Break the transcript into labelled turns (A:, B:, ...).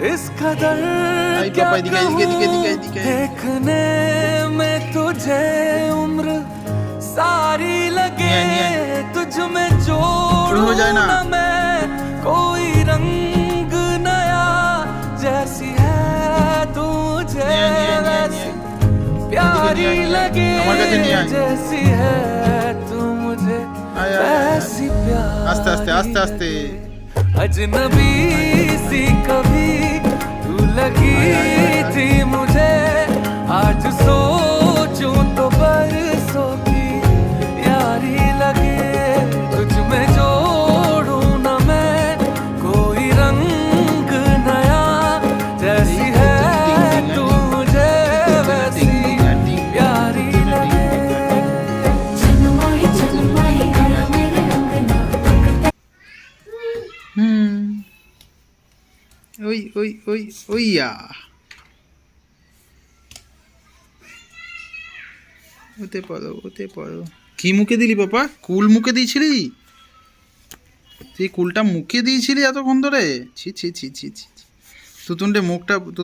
A: इस कदर क्या कहूं, देखने में तुझे उम्र सारी लगे, तुझ में जोड़ूं ना मैं कोई रंग नया, जैसी है तू मुझे वैसी प्यारी लगे, जैसी है तू मुझे वैसी प्यारी।
B: आस्ते आस्ते आस्ते आस्ते
A: अजनबी सी कभी तू लगी थी मुझे, आज सोचूं तो बरसों की यारी लगे, तुझ में जोड़ूं ना मैं कोई रंग नया, जैसी है तू मुझे वैसी प्यारी लगे।
B: ওই ওই ওই ওইয়া ওতে পড়ো। কি মুখে দিলি পাপা? কুল মুখে দিয়েছিলি? তুই কুলটা মুখে দিয়েছিলি এতক্ষণ ধরে? ছি ছি ছি ছি ছি, তুতুনটে মুখটা